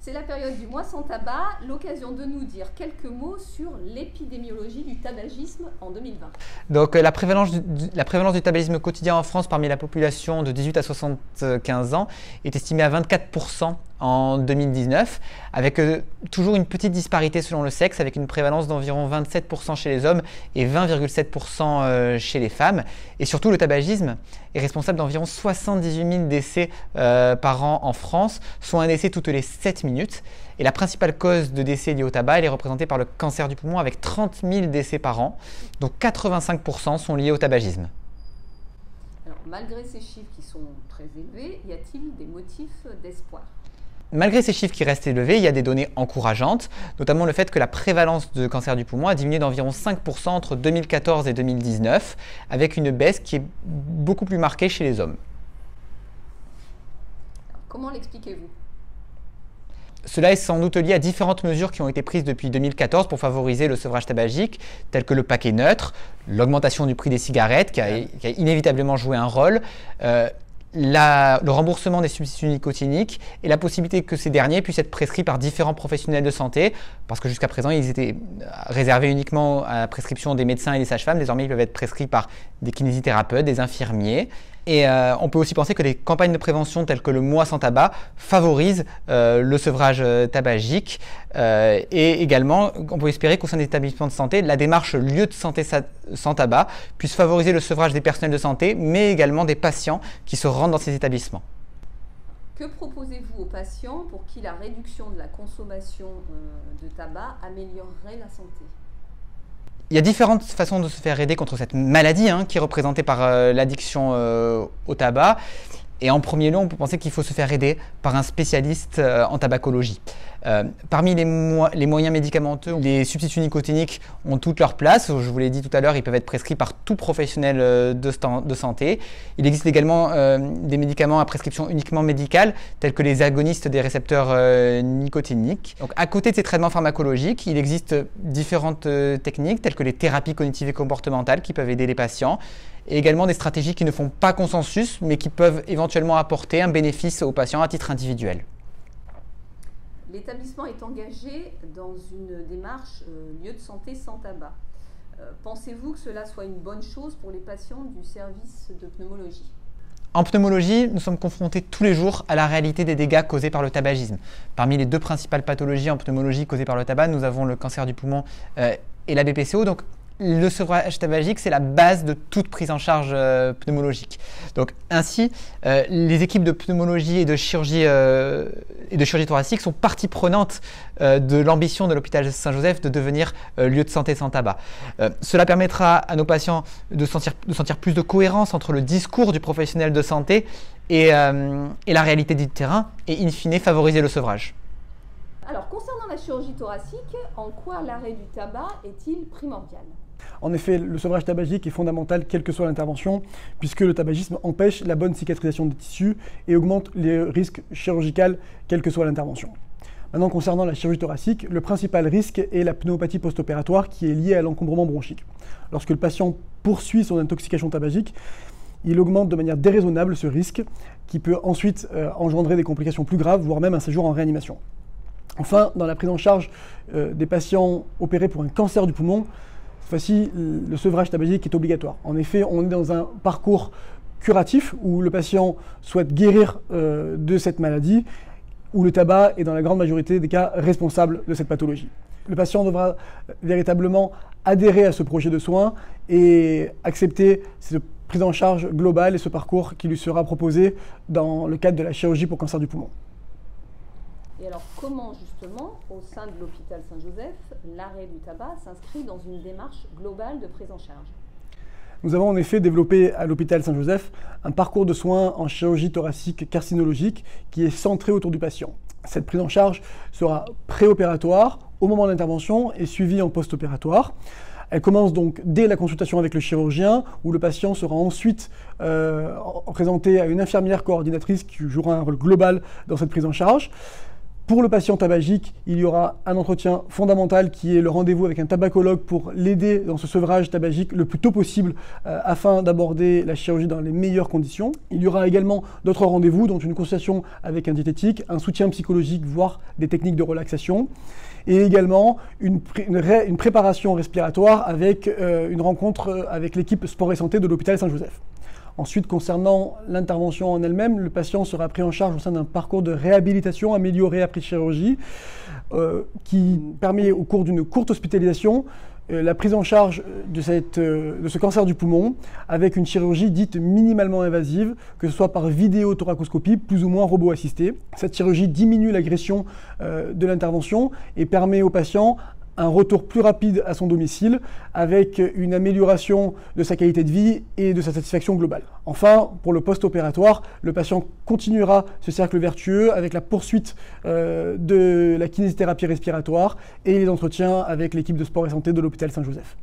C'est la période du mois sans tabac, l'occasion de nous dire quelques mots sur l'épidémiologie du tabagisme en 2020. Donc la prévalence du tabagisme quotidien en France parmi la population de 18 à 75 ans est estimée à 24% en 2019, avec toujours une petite disparité selon le sexe, avec une prévalence d'environ 27% chez les hommes et 20,7% chez les femmes. Et surtout, le tabagisme est responsable d'environ 78 000 décès par an en France, soit un décès toutes les 7 minutes. Et la principale cause de décès liée au tabac, elle est représentée par le cancer du poumon, avec 30 000 décès par an, dont 85% sont liés au tabagisme. Alors, malgré ces chiffres qui sont très élevés, y a-t-il des motifs d'espoir ? Malgré ces chiffres qui restent élevés, il y a des données encourageantes, notamment le fait que la prévalence de cancer du poumon a diminué d'environ 5% entre 2014 et 2019, avec une baisse qui est beaucoup plus marquée chez les hommes. Alors, comment l'expliquez-vous ? Cela est sans doute lié à différentes mesures qui ont été prises depuis 2014 pour favoriser le sevrage tabagique, telles que le paquet neutre, l'augmentation du prix des cigarettes qui a inévitablement joué un rôle, le remboursement des substituts nicotiniques et la possibilité que ces derniers puissent être prescrits par différents professionnels de santé, parce que jusqu'à présent ils étaient réservés uniquement à la prescription des médecins et des sages-femmes. Désormais ils peuvent être prescrits par des kinésithérapeutes, des infirmiers. Et on peut aussi penser que les campagnes de prévention telles que le mois sans tabac favorisent le sevrage tabagique. Et également, on peut espérer qu'au sein des établissements de santé, la démarche lieu de santé sans tabac puisse favoriser le sevrage des personnels de santé, mais également des patients qui se rendent dans ces établissements. Que proposez-vous aux patients pour qui la réduction de la consommation de tabac améliorerait la santé ? Il y a différentes façons de se faire aider contre cette maladie qui est représentée par l'addiction au tabac. Et en premier lieu, on peut penser qu'il faut se faire aider par un spécialiste en tabacologie. Parmi les moyens médicamenteux, les substituts nicotiniques ont toute leur place. Je vous l'ai dit tout à l'heure, ils peuvent être prescrits par tout professionnel de santé. Il existe également des médicaments à prescription uniquement médicale, tels que les agonistes des récepteurs nicotiniques. Donc, à côté de ces traitements pharmacologiques, il existe différentes techniques, telles que les thérapies cognitives et comportementales qui peuvent aider les patients, et également des stratégies qui ne font pas consensus, mais qui peuvent éventuellement apporter un bénéfice aux patients à titre individuel. L'établissement est engagé dans une démarche lieu de santé sans tabac. Pensez-vous que cela soit une bonne chose pour les patients du service de pneumologie ? En pneumologie, nous sommes confrontés tous les jours à la réalité des dégâts causés par le tabagisme. Parmi les deux principales pathologies en pneumologie causées par le tabac, nous avons le cancer du poumon et la BPCO. Donc, le sevrage tabagique, c'est la base de toute prise en charge pneumologique. Donc, ainsi, les équipes de pneumologie et de chirurgie thoracique sont partie prenante de l'ambition de l'hôpital Saint-Joseph de devenir lieu de santé sans tabac. Cela permettra à nos patients de sentir plus de cohérence entre le discours du professionnel de santé et la réalité du terrain et, in fine, favoriser le sevrage. Alors, concernant la chirurgie thoracique, en quoi l'arrêt du tabac est-il primordial ? En effet, le sevrage tabagique est fondamental quelle que soit l'intervention, puisque le tabagisme empêche la bonne cicatrisation des tissus et augmente les risques chirurgicaux quelle que soit l'intervention. Maintenant, concernant la chirurgie thoracique, le principal risque est la pneumopathie post-opératoire qui est liée à l'encombrement bronchique. Lorsque le patient poursuit son intoxication tabagique, il augmente de manière déraisonnable ce risque qui peut ensuite engendrer des complications plus graves, voire même un séjour en réanimation. Enfin, dans la prise en charge des patients opérés pour un cancer du poumon, cette fois-ci, le sevrage tabagique est obligatoire. En effet, on est dans un parcours curatif où le patient souhaite guérir de cette maladie, où le tabac est dans la grande majorité des cas responsable de cette pathologie. Le patient devra véritablement adhérer à ce projet de soins et accepter cette prise en charge globale et ce parcours qui lui sera proposé dans le cadre de la chirurgie pour cancer du poumon. Et alors, comment justement, au sein de l'hôpital Saint-Joseph, l'arrêt du tabac s'inscrit dans une démarche globale de prise en charge ? Nous avons en effet développé à l'hôpital Saint-Joseph un parcours de soins en chirurgie thoracique carcinologique qui est centré autour du patient. Cette prise en charge sera préopératoire au moment de l'intervention et suivie en post-opératoire. Elle commence donc dès la consultation avec le chirurgien, où le patient sera ensuite présenté à une infirmière coordinatrice qui jouera un rôle global dans cette prise en charge. Pour le patient tabagique, il y aura un entretien fondamental qui est le rendez-vous avec un tabacologue pour l'aider dans ce sevrage tabagique le plus tôt possible afin d'aborder la chirurgie dans les meilleures conditions. Il y aura également d'autres rendez-vous, dont une consultation avec un diététique, un soutien psychologique, voire des techniques de relaxation, et également une préparation respiratoire avec une rencontre avec l'équipe Sport et Santé de l'hôpital Saint-Joseph. Ensuite, concernant l'intervention en elle-même, le patient sera pris en charge au sein d'un parcours de réhabilitation amélioré après chirurgie qui permet au cours d'une courte hospitalisation la prise en charge de ce cancer du poumon avec une chirurgie dite minimalement invasive, que ce soit par vidéothoracoscopie plus ou moins robot-assistée. Cette chirurgie diminue l'agression de l'intervention et permet au patient un retour plus rapide à son domicile avec une amélioration de sa qualité de vie et de sa satisfaction globale. Enfin, pour le post-opératoire, le patient continuera ce cercle vertueux avec la poursuite de la kinésithérapie respiratoire et les entretiens avec l'équipe de sport et santé de l'hôpital Saint-Joseph.